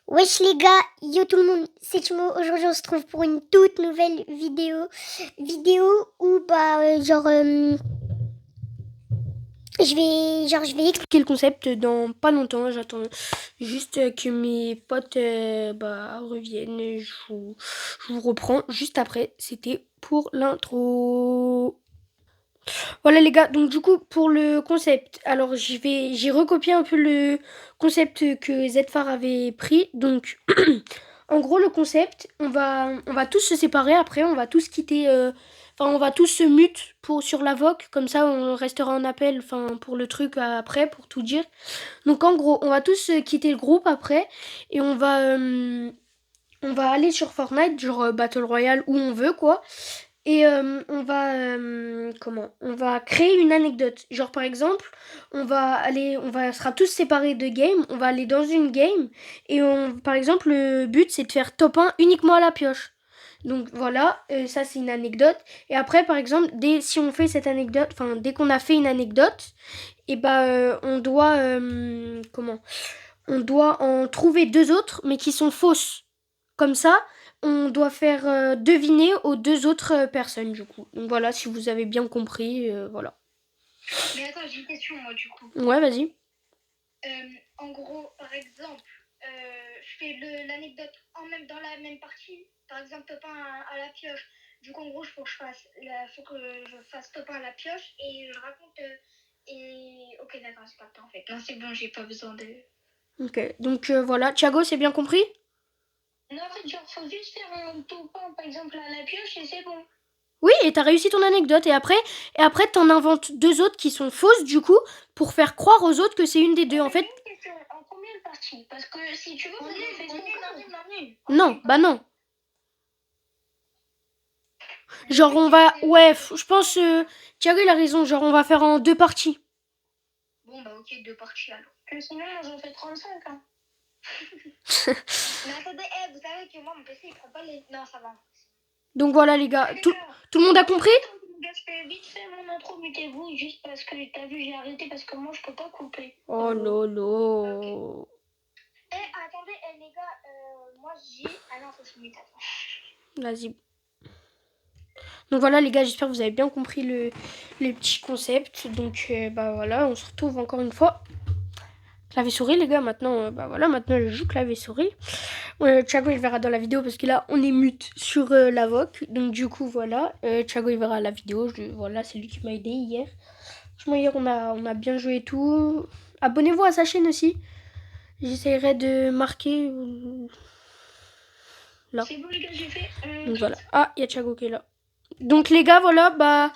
Wesh les gars, yo tout le monde, c'est Timo. Aujourd'hui on se trouve pour une toute nouvelle vidéo. Vidéo où je vais expliquer le concept dans pas longtemps. J'attends juste que mes potes reviennent. Je vous reprends juste après. C'était pour l'intro. Voilà les gars, donc du coup pour le concept, alors j'ai recopié un peu le concept que Zfar avait pris. Donc en gros le concept, on va tous se séparer après, on va tous quitter, on va tous se mute sur la voc, comme ça on restera en appel, pour le truc après, pour tout dire. Donc en gros, on va tous quitter le groupe après et on va aller sur Fortnite, genre Battle Royale où on veut quoi. Et on va créer une anecdote. Genre par exemple, sera tous séparés de game, on va aller dans une game et par exemple le but c'est de faire top 1 uniquement à la pioche. Donc voilà, ça c'est une anecdote. Et après par exemple, si on fait cette anecdote, dès qu'on a fait une anecdote, et on doit en trouver deux autres mais qui sont fausses. Comme ça, on doit faire deviner aux deux autres personnes, du coup. Donc voilà, si vous avez bien compris, voilà. Mais attends, j'ai une question, moi, du coup. Ouais, vas-y. En gros, par exemple, je fais l'anecdote dans la même partie. Par exemple, top 1 à la pioche. Du coup, en gros, faut que je fasse top 1 à la pioche et je raconte. Ok, d'accord, c'est pas le temps en fait. Non, c'est bon, j'ai pas besoin de. Ok, donc voilà. Thiago, c'est bien compris? Non, en fait, genre, faut juste faire un top 1, par exemple, à la pioche et c'est bon. Oui, et t'as réussi ton anecdote. Et après t'en inventes deux autres qui sont fausses, du coup, pour faire croire aux autres que c'est une des deux. En fait, En combien de parties? Parce que si tu veux, on est non, bah non. Genre, on va. Ouais, je pense. Thiago, il a raison. Genre, on va faire en deux parties. Bon, bah, ok, deux parties alors. Que sinon, j'en fais 35, hein. Mais attendez, vous savez que moi, mon PC, il prend pas les. Non, ça va. Donc voilà, les gars. Tout le monde a compris? Je fais vite fait mon intro, mutez-vous, juste parce que t'as vu, j'ai arrêté parce que moi, je peux pas couper. Oh lolo. Okay. Attendez, les gars, moi, j'ai. Ah non, faut se muter, attends. Vas-y. Donc voilà les gars, j'espère que vous avez bien compris le petit concept. Donc voilà, on se retrouve encore une fois. Clavier souris les gars, maintenant maintenant je joue clavier souris. Thiago il verra dans la vidéo parce que là on est mute sur la voc. Donc du coup voilà, Thiago il verra la vidéo. Voilà, c'est lui qui m'a aidé hier. Franchement hier on a bien joué et tout. Abonnez-vous à sa chaîne aussi. J'essaierai de marquer là. C'est bon les gars, j'ai fait. Donc voilà. Ah, il y a Thiago qui est là. Donc les gars, voilà,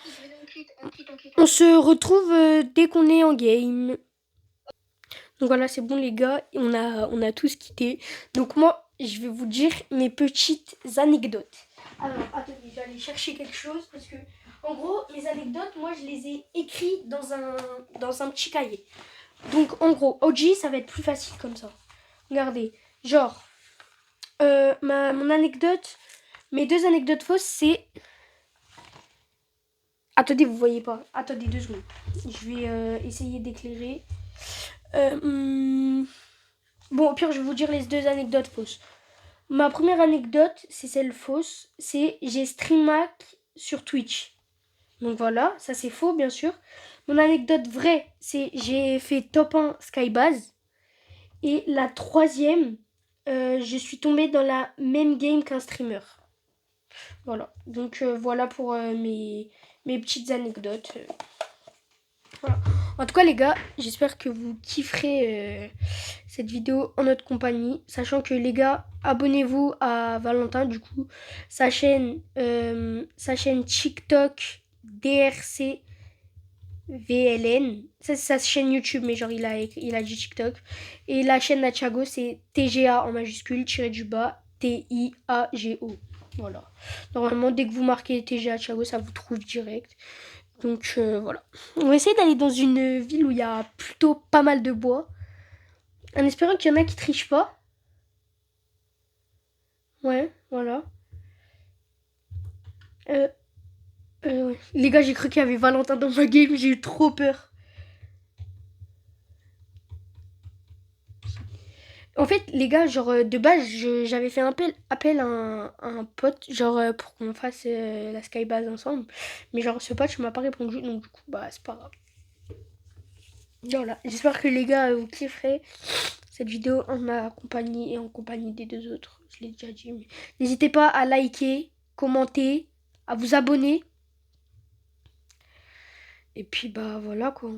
on se retrouve dès qu'on est en game. Donc voilà, c'est bon les gars, on a tous quitté. Donc moi, je vais vous dire mes petites anecdotes. Alors, attendez, je vais aller chercher quelque chose parce que, en gros, mes anecdotes, moi, je les ai écrites dans un petit cahier. Donc, en gros, OG, ça va être plus facile comme ça. Regardez, genre, mon anecdote, mes deux anecdotes fausses, c'est... Attendez, vous voyez pas. Attendez 2 secondes. Je vais essayer d'éclairer. Bon, au pire, je vais vous dire les deux anecdotes fausses. Ma première anecdote, c'est celle fausse. C'est j'ai stream hack sur Twitch. Donc voilà, ça c'est faux, bien sûr. Mon anecdote vraie, c'est j'ai fait top 1 Skybase. Et la troisième, je suis tombée dans la même game qu'un streamer. Voilà. Donc voilà pour mes petites anecdotes. Voilà. En tout cas les gars, j'espère que vous kifferez cette vidéo en notre compagnie. Sachant que les gars, abonnez-vous à Valentin du coup. Sa chaîne TikTok DRC VLN. Ça c'est sa chaîne YouTube, mais genre il a dit TikTok. Et la chaîne de Thiago c'est TGA en majuscule, tiré du bas, TIAGO. Voilà. Normalement dès que vous marquez TGA Thiago, ça vous trouve direct. Donc voilà. On va essayer d'aller dans une ville où il y a plutôt pas mal de bois. En espérant qu'il y en a qui trichent pas. Ouais, voilà. Ouais. Les gars, j'ai cru qu'il y avait Valentin dans ma game, j'ai eu trop peur. En fait, les gars, genre, de base, j'avais fait appel à un pote, genre, pour qu'on fasse la skybase ensemble. Mais genre, ce pote, je m'a pas répondu, donc du coup, bah, c'est pas grave. Voilà, j'espère que les gars, vous kifferez cette vidéo en ma compagnie et en compagnie des deux autres. Je l'ai déjà dit, mais n'hésitez pas à liker, commenter, à vous abonner. Et puis, bah, voilà, quoi.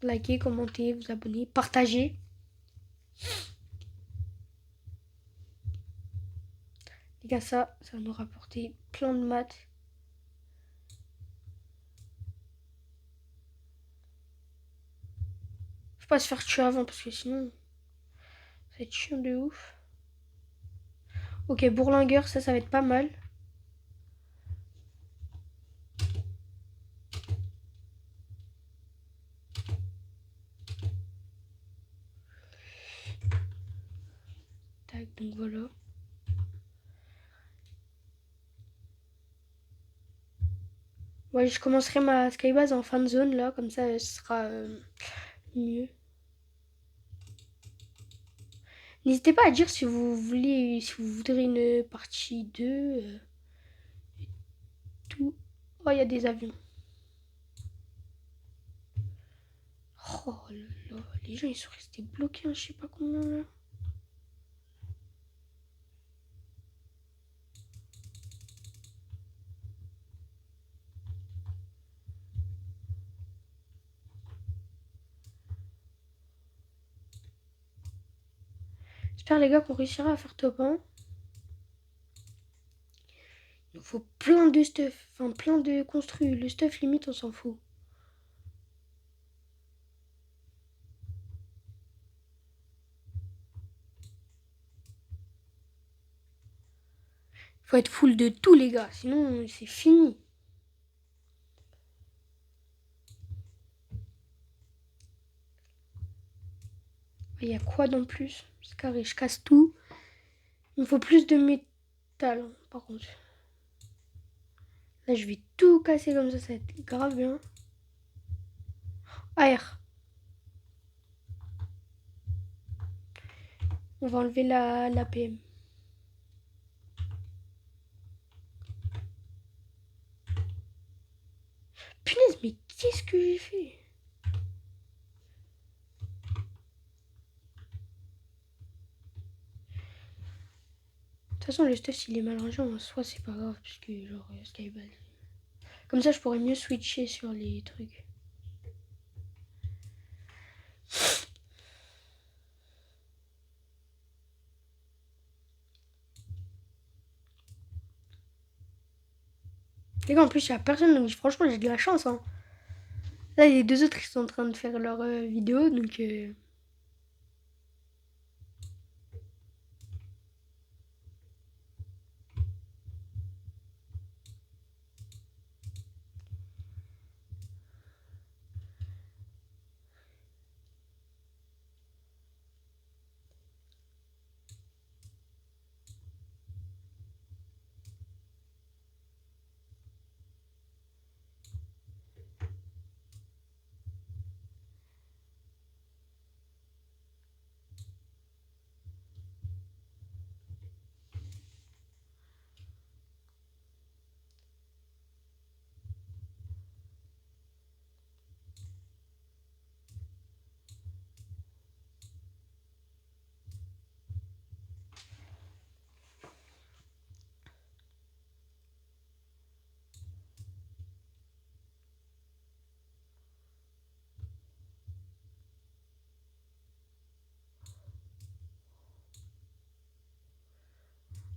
Likez, commentez, vous abonner, partagez. Les gars, ça va nous rapporter plein de maths. Faut pas se faire tuer avant parce que sinon, ça va être chiant de ouf. Ok, bourlingueur, ça va être pas mal. Tac, donc voilà. Ouais, je commencerai ma skybase en fin de zone là, comme ça ce sera mieux. N'hésitez pas à dire si vous voulez, si vous voudrez une partie 2. Tout. Oh, il y a des avions. Oh là là, les gens ils sont restés bloqués, hein, je sais pas combien là. J'espère les gars qu'on réussira à faire top 1. Il nous faut plein de stuff, enfin plein de construits. Le stuff limite on s'en fout. Faut être full de tout les gars, sinon c'est fini. Il y a quoi dans plus? C'est carré, je casse tout. Il me faut plus de métal, hein, par contre. Là, je vais tout casser comme ça va être grave bien. AR. On va enlever la PM. Punaise, mais qu'est-ce que j'ai fait? De toute façon, le stuff, s'il est mal rangé en soi, c'est pas grave, puisque genre, Skyball. Comme ça, je pourrais mieux switcher sur les trucs. Les gars, en plus, il n'y a personne, donc franchement, j'ai de la chance. Hein. Là, les deux autres, ils sont en train de faire leur vidéo, donc...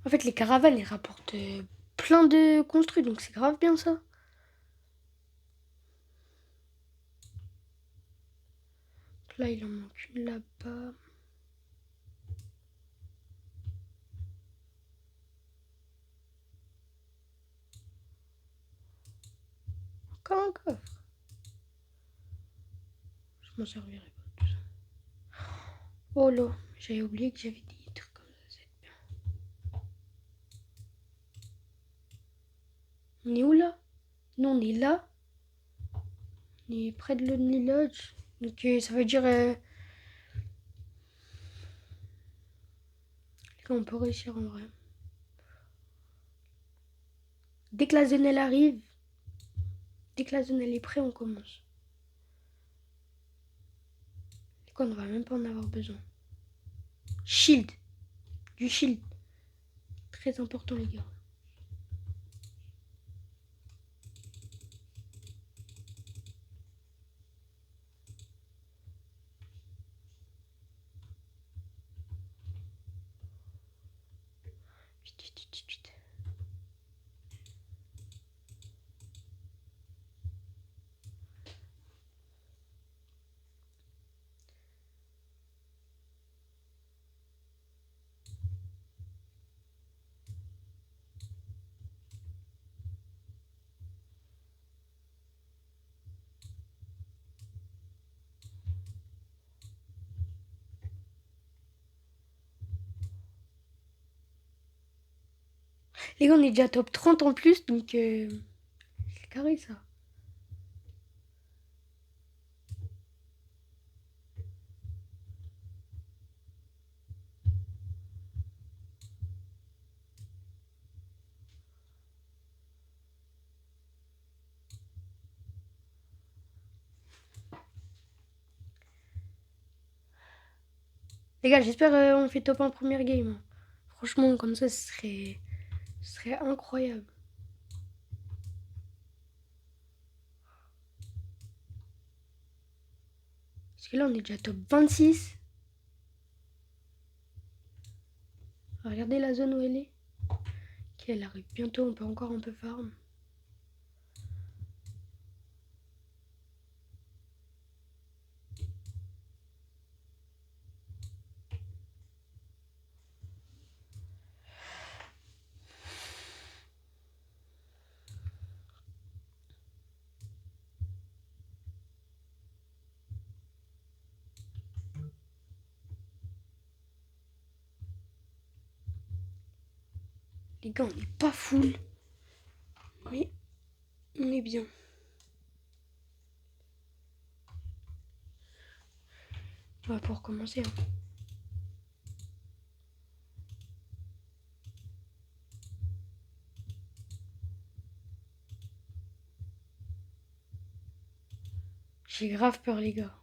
En fait, les caravanes, ils rapportent plein de construits, donc c'est grave bien, ça. Là, il en manque une là-bas. Encore un coffre. Je m'en servirai pas, tout ça. Oh là, j'avais oublié que j'avais des trucs comme ça, c'est bien. On est où, là? Non, on est là. On est près de l'Only Lodge. Donc, ça veut dire... On peut réussir en vrai. Dès que la zone elle arrive, dès que la zone elle est prête, on commence. Et qu'on ne va même pas en avoir besoin. Shield. Du shield. Très important les gars. Vite, vite, vite, vite. Les gars, on est déjà top 30 en plus, donc c'est carré ça. Les gars, j'espère on fait top 1 première game. Franchement, comme ça, ce serait incroyable. Parce que là, on est déjà top 26. Regardez la zone où elle est. Ok, elle arrive bientôt, on peut encore un peu farm. Les gars, on n'est pas full. Mais on est bien. On va pouvoir commencer. Hein. J'ai grave peur, les gars.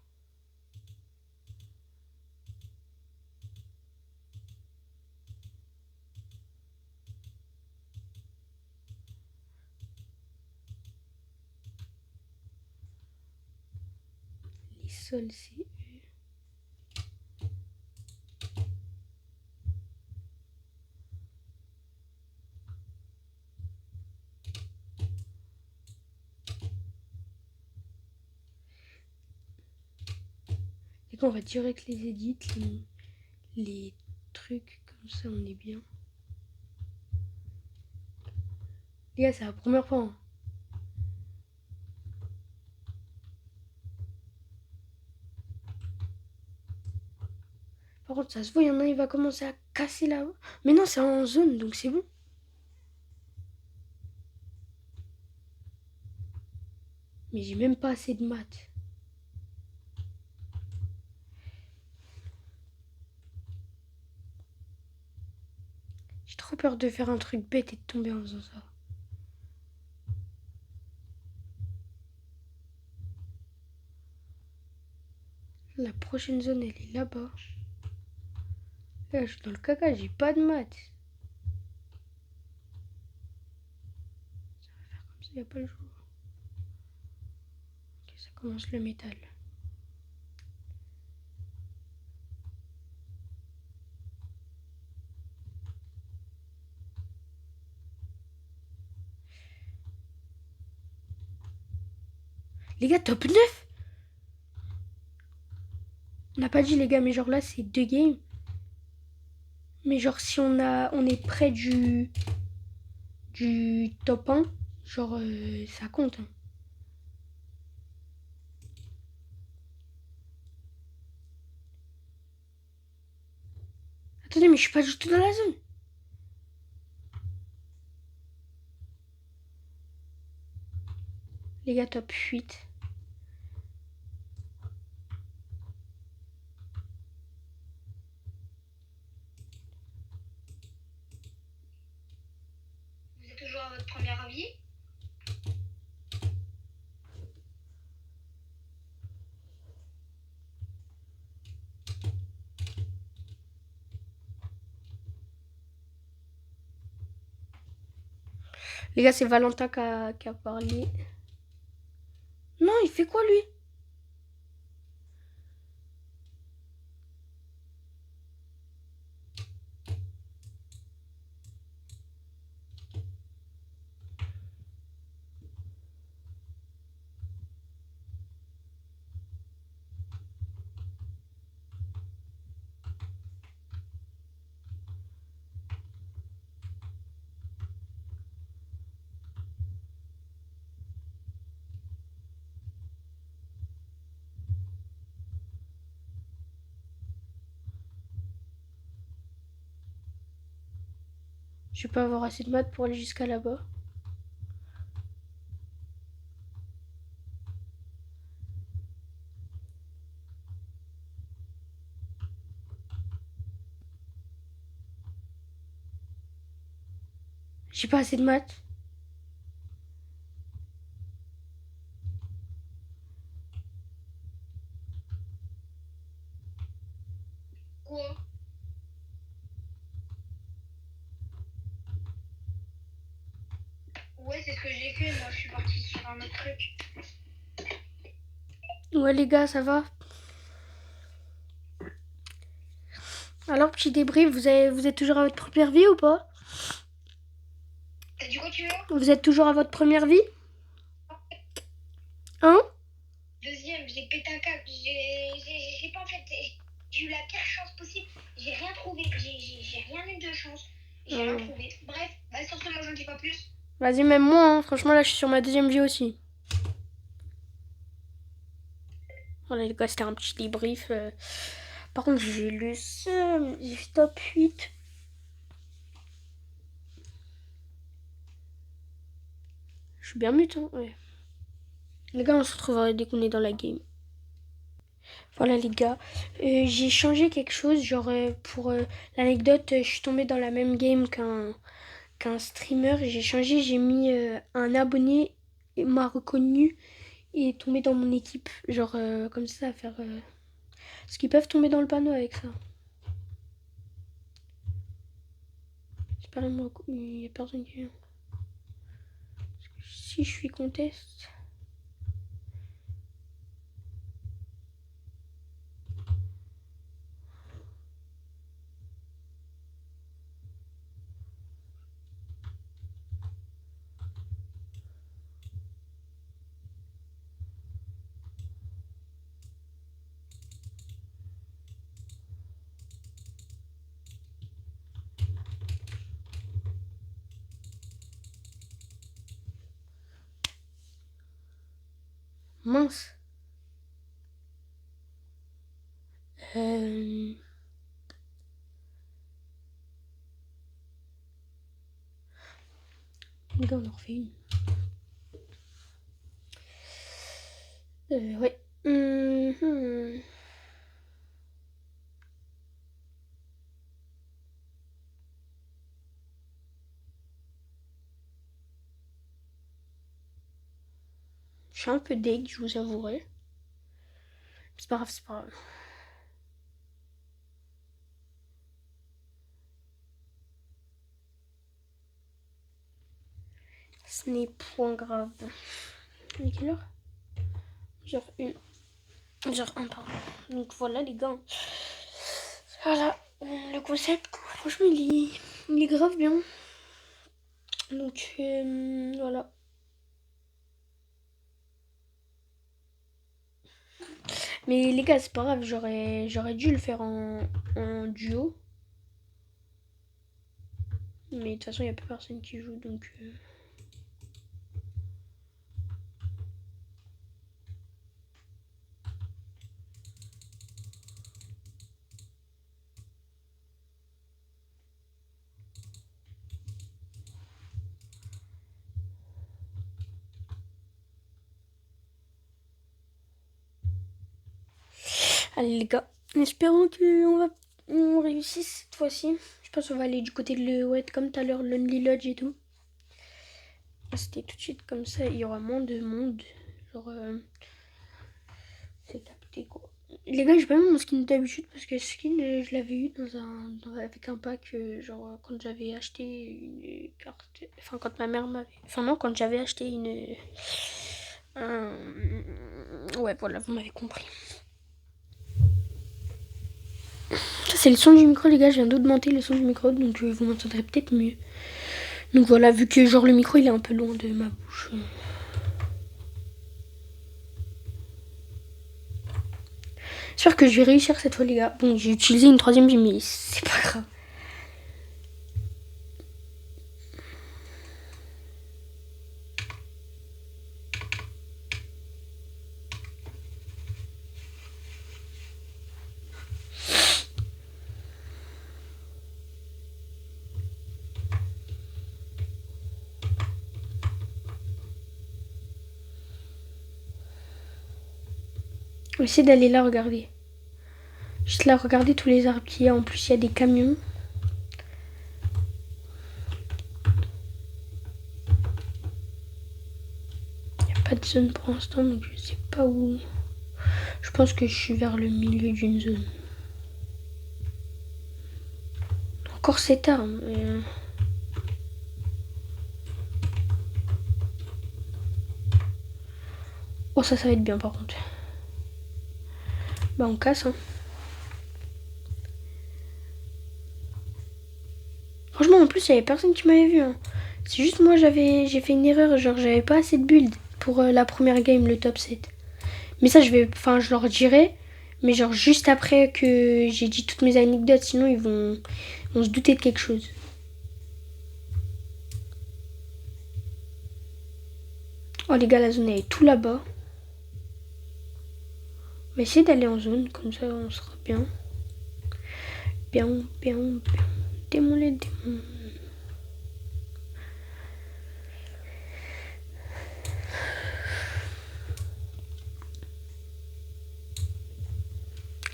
Les sols, c'est eux. Les gars, on va direct les edits, les trucs comme ça, on est bien. Les gars, c'est la première fois. Hein. Par contre, ça se voit, il y en a, il va commencer à casser là. Mais non, c'est en zone, donc c'est bon. Mais j'ai même pas assez de maths. J'ai trop peur de faire un truc bête et de tomber en faisant ça. La prochaine zone, elle est là-bas. Là, je suis dans le caca, j'ai pas de maths. Ça va faire comme ça, il n'y a pas le jour. Ok, ça commence le métal. Les gars, top 9. On n'a pas dit les gars, mais genre là, c'est 2 games. Mais genre si on est près du top 1, genre ça compte. Hein. Attendez, mais je suis pas du tout dans la zone. Les gars, top 8. êtes toujours à votre premier avis. Les gars, c'est Valentin qui a parlé. Non, il fait quoi lui? Je vais pas avoir assez de maths pour aller jusqu'à là-bas. J'ai pas assez de maths. Quoi? Ouais, c'est ce que j'ai fait. Moi, je suis partie sur un autre truc. Ouais les gars, ça va? Alors, petit débrief, vous êtes toujours à votre première vie ou pas? T'as dit quoi, tu veux? Vous êtes toujours à votre première vie? Hein? Deuxième, j'ai pété un câble. J'ai pas en fait. J'ai eu la pire chance possible. J'ai rien trouvé. J'ai rien eu de chance. J'ai rien trouvé. Bref, bah, sur ce, moi, je ne dis pas plus. Vas-y, même moi, hein. Franchement, là, je suis sur ma deuxième vie aussi. Voilà, les gars, c'était un petit débrief. Par contre, j'ai le seum. J'ai fait top 8. Je suis bien mutant, ouais. Les gars, on se retrouvera dès qu'on est dans la game. Voilà, les gars. J'ai changé quelque chose. Genre, pour l'anecdote, je suis tombée dans la même game qu'un streamer. J'ai changé, j'ai mis un abonné m'a reconnu et est tombé dans mon équipe. Genre, comme ça, à faire... Parce qu'ils peuvent tomber dans le panneau avec ça. J'espère qu'il n'y a personne qui vient. Si je suis conteste... Mince. Les gars, on en refait une. Ouais. Je suis un peu deg, je vous avouerai. C'est pas grave, c'est pas grave. Ce n'est point grave. Il est quelle heure? Genre une. Genre un, pardon. Donc voilà les gars. Voilà. Le concept, franchement, il est grave bien. Donc voilà. Mais les gars, c'est pas grave, j'aurais dû le faire en duo. Mais de toute façon, il n'y a plus personne qui joue, donc... Allez les gars, espérons qu'on réussisse cette fois-ci. Je pense qu'on va aller du côté de le ouais, comme tout à l'heure, l'Only Lodge et tout. C'était tout de suite comme ça, il y aura moins de monde. Genre, c'est capté quoi. Les gars, j'ai pas mis mon skin d'habitude parce que ce skin, je l'avais eu avec un pack, genre quand j'avais acheté une carte. Enfin, quand ma mère m'avait. Enfin, non, quand j'avais acheté une. Ouais, voilà, vous m'avez compris. Ça, c'est le son du micro, les gars. Je viens d'augmenter le son du micro, donc vous m'entendrez peut-être mieux. Donc voilà, vu que genre le micro il est un peu loin de ma bouche. J'espère que je vais réussir cette fois, les gars. Bon, j'ai utilisé une troisième vie, mais c'est pas grave. On va essayer d'aller là regarder. Juste là, regarder tous les arbres qu'il y a. En plus, il y a des camions. Il n'y a pas de zone pour l'instant, donc je sais pas où. Je pense que je suis vers le milieu d'une zone. Encore cette arme. Oh, ça va être bien par contre. Bah, on casse, hein. Franchement, en plus, il y avait personne qui m'avait vu, hein. C'est juste moi, j'ai fait une erreur. Genre, j'avais pas assez de build pour la première game, le top 7. Mais ça, je leur dirai. Mais genre, juste après que j'ai dit toutes mes anecdotes, sinon ils vont se douter de quelque chose. Oh les gars, la zone elle est tout là-bas. On va essayer d'aller en zone, comme ça on sera bien. Bien. Démon les démons.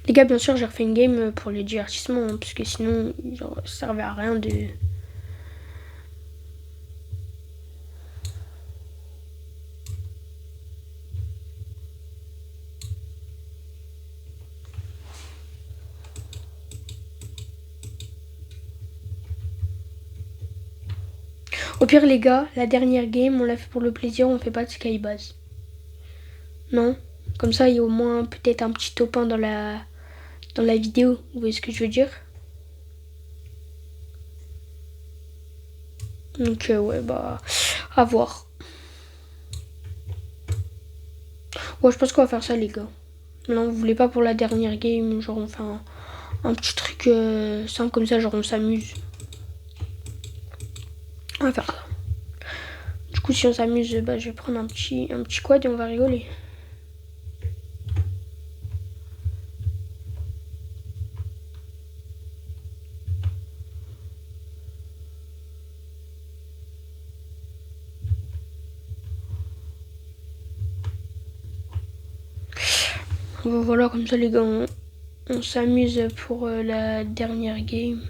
Les gars, bien sûr, j'ai refait une game pour le divertissement, hein, parce que sinon, genre, ça servait à rien de... Au pire, les gars, la dernière game, on l'a fait pour le plaisir, on fait pas de skybase. Non. Comme ça, il y a au moins peut-être un petit top 1 dans la vidéo. Vous voyez ce que je veux dire? Donc, ouais, bah, à voir. Ouais, je pense qu'on va faire ça, les gars. Non, vous voulez pas pour la dernière game, genre on fait un petit truc simple comme ça, genre on s'amuse. On va faire ça. Du coup, si on s'amuse, bah, je vais prendre un petit quad et on va rigoler. Voilà, comme ça, les gars, on s'amuse pour la dernière game.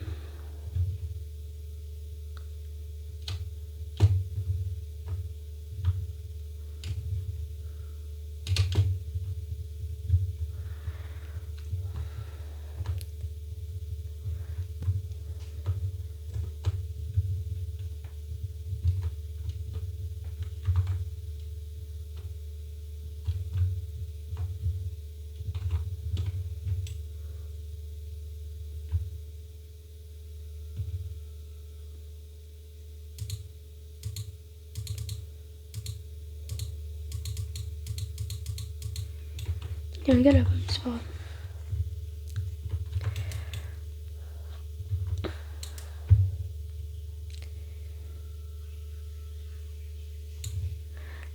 Il y a un gars là-bas, c'est pas grave.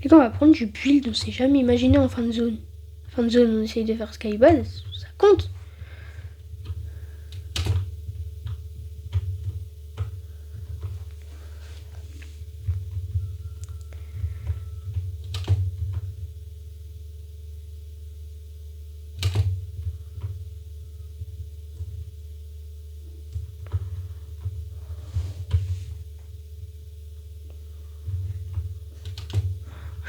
Les gars, on va prendre du build, on s'est jamais imaginé en fin de zone. Fin de zone, on essaye de faire skybase, ça compte.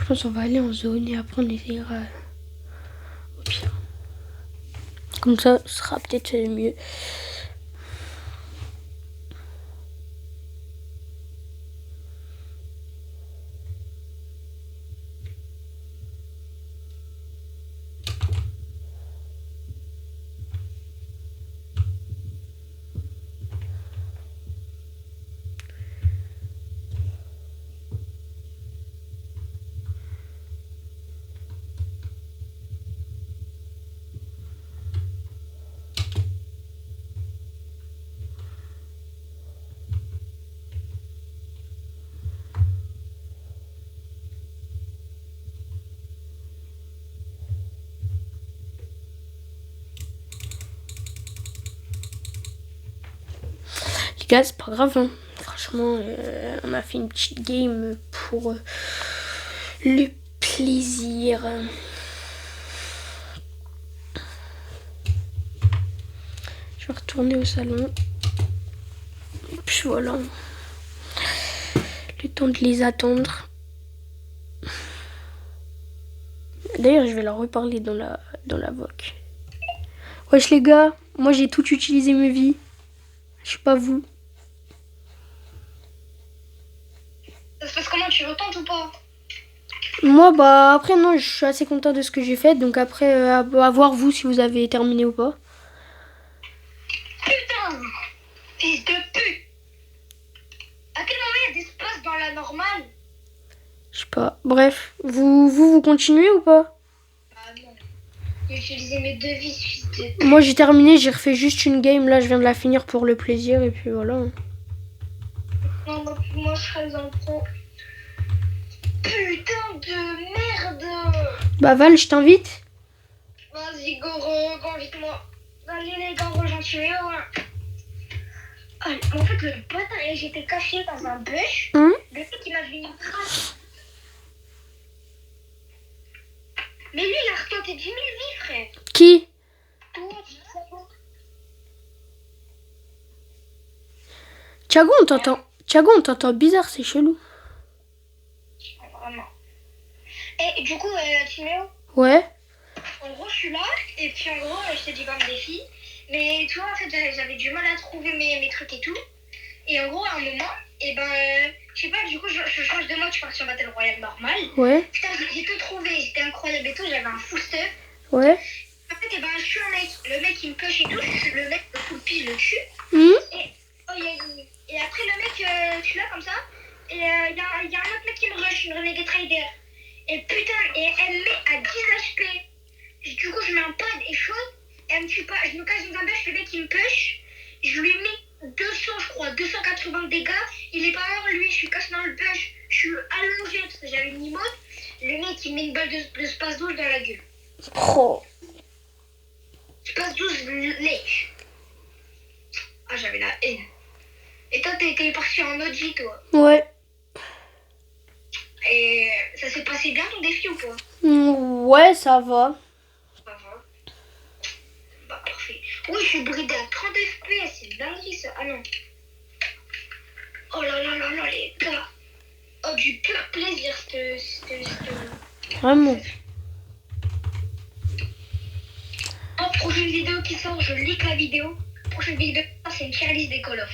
pense qu'on va aller en zone et après on essayera au pire. Comme ça, ce sera peut-être mieux. Les gars, c'est pas grave, hein. Franchement, on a fait une petite game pour le plaisir. Je vais retourner au salon. Et puis voilà. Le temps de les attendre. D'ailleurs, je vais leur reparler dans la voc. Wesh les gars, moi j'ai tout utilisé mes vies. Je sais pas vous. Ça se passe comment? Tu retentes ou pas? Moi, bah après, non, je suis assez content de ce que j'ai fait. Donc après, à voir vous si vous avez terminé ou pas. Putain! Fils de pute! À quel moment il y a des espaces dans la normale? Je sais pas. Bref, vous continuez ou pas? Ah non. J'ai utilisé mes devises, fils de pute. Moi, j'ai terminé, j'ai refait juste une game. Là, je viens de la finir pour le plaisir. Et puis voilà. Non, moi je serais dans le pro. Putain de merde! Bah Val, je t'invite. Vas-y, go, invite-moi. Allez, les gars, gentiment. Ah, en fait, le bâtard, j'étais caché dans un bush. Hum. Le mec, il m'a vu une trace. Mais lui, il a retenté 10 000 vies, frère. Qui? Toi, tu sais pas. Thiago, on t'entend. Thiago, on t'entend bizarre, c'est chelou. Vraiment. Et du coup, Timéo, Ouais. en gros, je suis là. Et puis, en gros, je t'ai dit comme défi. Mais tu vois, en fait, j'avais du mal à trouver mes trucs et tout. Et en gros, à un moment, et ben, je sais pas, du coup, je change de mode, je pars sur Battle Royale normal. Ouais. Putain, j'ai tout trouvé, c'était incroyable et tout, j'avais un full stuff. Ouais. En fait, et ben, je suis un mec, le mec il me push et tout, le mec me full pile le tue. Hum. Et après, le mec, je suis là comme ça, et il y a un autre mec qui me rush, une Renegade Trader. Et putain, et elle me met à 10 HP. Du coup, je mets un pad et chose, et elle me tue pas, je me cache dans un bush, le mec il me push, je lui mets 200, je crois, 280 dégâts. Il est pas mort, lui, je suis caché dans le bush. Je suis allongé parce que j'avais une emote. Le mec, il met une balle de space 12 dans la gueule. Oh. Space 12, lèche. Ah, j'avais la haine. Et toi, t'es parti en OG, toi. Ouais. Et ça s'est passé bien ton défi ou pas? Ouais, ça va. Ça va. Bah, parfait. Oui, je suis bridé à 30 FPS, c'est une dinguerie ça. Ah non. Oh là là là là, les gars. Oh, du pur plaisir, Vraiment. Oh, prochaine vidéo qui sort, je leak la vidéo. Prochaine vidéo, c'est une tier list des Call of.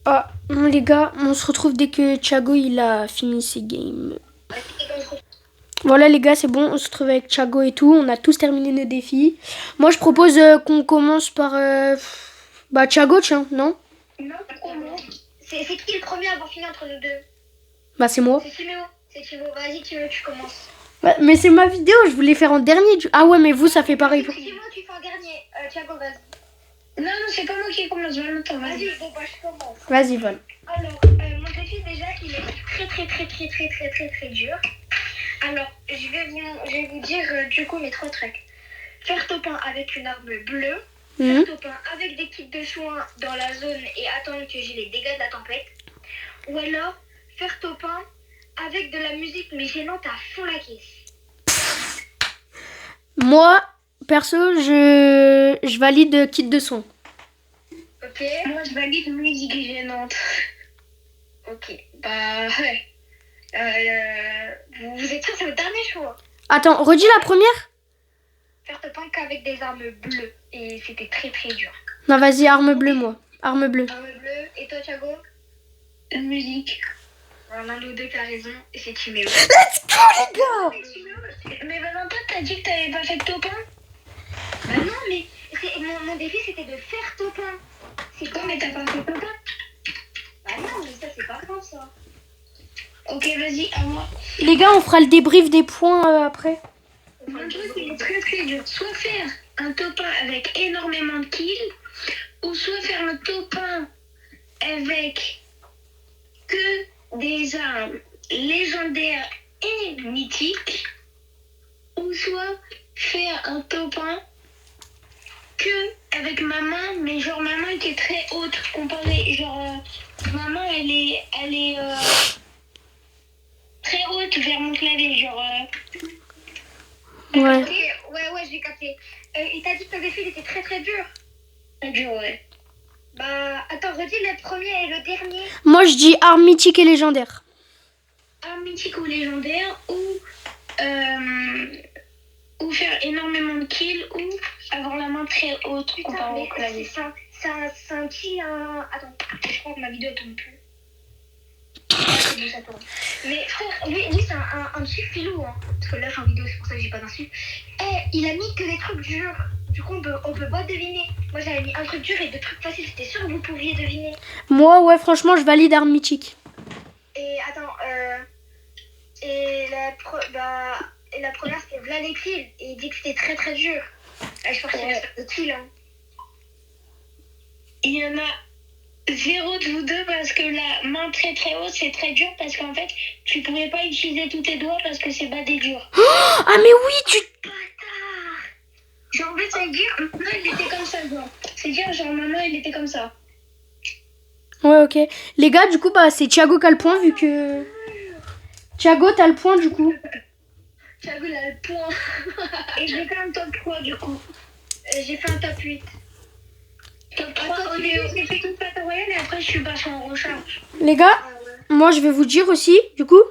Ah, non, les gars, on se retrouve dès que Thiago il a fini ses games. Voilà les gars, c'est bon, on se retrouve avec Thiago et tout. On a tous terminé nos défis. Moi, je propose qu'on commence par... Bah, Thiago, tiens, non? Non, comment? C'est qui le premier à avoir fini entre nous deux? Bah, c'est moi. C'est Timéo. C'est Timéo. Vas-y, Timéo, tu commences. Ouais, mais c'est ma vidéo, je voulais faire en dernier. Ah ouais, mais vous, ça fait pareil. C'est moi qui fais en dernier. Thiago, vas-y. Non, c'est pas moi qui commence. Vas-y, bon, bah, je commence. Vas-y, Vol. Alors, mon défi, déjà, il est très dur. Alors, je vais vous dire, du coup, mes 3 trucs. Faire top 1 avec une arme bleue. Faire top 1 avec des kits de soins dans la zone et attendre que j'ai les dégâts de la tempête. Ou alors, faire top 1 avec de la musique mais gênante à fond la caisse. Moi, perso, je valide kit de son. Ok. Moi, je valide musique gênante. Ok. Bah, ouais. Vous êtes sûr, c'est votre dernier choix? Attends, redis la première? Faire top 1 qu'avec des armes bleues. Et c'était très très dur. Non, vas-y, arme bleue, moi. Arme bleue. Arme bleue. Et toi, Thiago? Musique. On a nous deux qui a raison. Et c'est Timéo. Let's go, les gars! Mais Valentin, t'as dit que t'avais pas fait de top 1? Bah non, mais mon défi c'était de faire top 1. C'est quoi, Mais t'as pas fait top 1? Bah non, mais ça c'est pas grave ça. Ok, vas-y, à moi. Les gars, on fera le débrief des points après. Mon truc, il est très très dur. Soit faire un top 1 avec énormément de kills, ou soit faire un top 1 avec que des armes légendaires et mythiques, ou soit faire un top 1 que avec ma main, mais genre ma main qui est très haute comparée, genre ma main elle est très haute vers mon clavier, genre Ouais. Ok, ouais, j'ai capté. Il t'a dit que ton défi il était très très dur. très dur, ouais. Bah attends, redis le premier et le dernier. Moi, je dis arme mythique et légendaire. Un mythique ou légendaire, ou faire énormément de kills, ou avoir la main très haute Putain, comparée au mais clavier. c'est un petit... Attends, je crois que ma vidéo tourne plus. C'est bon, ça tourne. Mais frère, lui c'est un petit filou, hein. Parce que là je suis en vidéo, c'est pour ça que j'ai pas d'insulte. Il a mis que des trucs durs. Du coup, on peut pas deviner. Moi j'avais mis un truc dur et deux trucs faciles, c'était sûr que vous pouviez deviner. Moi, ouais, franchement, je valide arme mythique. Et attends, et la première c'était Vlad et Kill, et il dit que c'était très très dur. Je pense que c'est le Kill, hein. Il y en a zéro de vous deux parce que la main très très haute c'est très dur parce qu'en fait tu pouvais pas utiliser tous tes doigts parce que c'est badé dur. Ah, mais oui, tu... Bâtard. Genre en fait ça veut dire maintenant il était comme ça genre. C'est dire genre maintenant il était comme ça. Ouais, ok. Les gars, du coup, bah, c'est Thiago qui a le point, vu que... Thiago, t'as le point, du coup. Thiago il a le point. Et j'ai fait un top 3 du coup. J'ai fait un top 8. Top 3 j'ai fait toute Battle Royale et après je suis passée en recharge. Les gars, Ah ouais. moi, je vais vous dire aussi, du coup.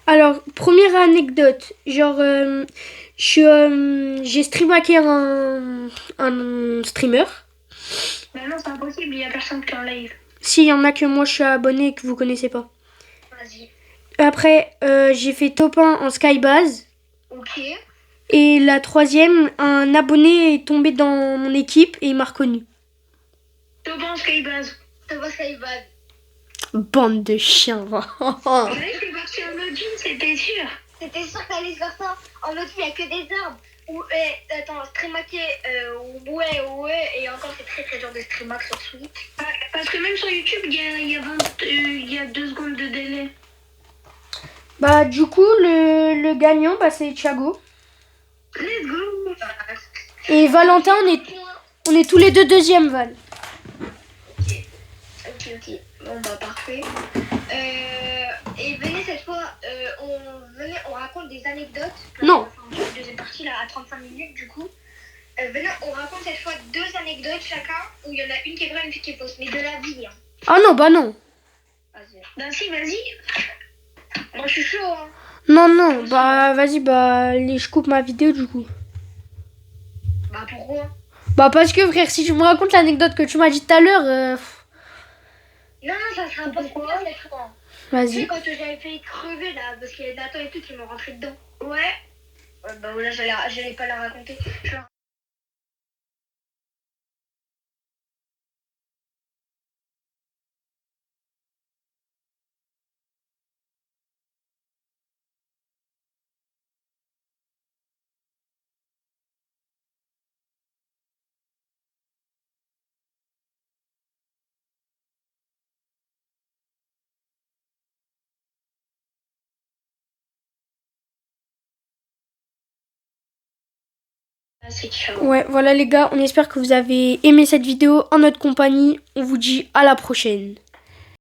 Alors, première anecdote. Genre, j'ai streamaké un streamer. Mais non c'est impossible, il y a personne qui est en live. S'il y en a que moi, je suis abonné et que vous connaissez pas. Vas-y. Après, j'ai fait top 1 en Skybase. Ok. Et la troisième, un abonné est tombé dans mon équipe et il m'a reconnu. Top 1 Skybase. Ça va, ça y va. Bande de chiens. Ouais, c'est parti en mode gym, c'était sûr. C'était sûr que t'allais faire ça. En mode, il y a que des arbres. Ou, attends, streamaké, ouais, et encore, c'est très très dur de streamack sur Switch. Parce que même sur YouTube, il y a 2 secondes de délai. Bah, du coup, le gagnant, bah, c'est Thiago. Let's go. Et Valentin, on est tous les deux deuxième, Val. Ok. Bon, bah, parfait. Et venez cette fois, on raconte des anecdotes. Non. Enfin, la deuxième partie, là, à 35 minutes, du coup. Venez, on raconte cette fois 2 anecdotes chacun, où il y en a une qui est vraie et une qui est fausse, mais de la vie, hein. Ah non, bah non. Vas-y. Ben si, vas-y. Moi, je suis chaud, hein. Non, bah vas-y, bah je coupe ma vidéo du coup. Bah, pourquoi? Bah parce que frère, si tu me racontes l'anecdote que tu m'as dit tout à l'heure, Non, ça sera pas pour cette fois. Tu sais, vas-y. quand j'avais fait crever, là, parce qu'il y avait Nathan et tout qui m'ont rentré dedans. Ouais. Bah, voilà, j'allais pas la raconter. C'est chaud. Ouais, voilà les gars, on espère que vous avez aimé cette vidéo en notre compagnie. On vous dit à la prochaine.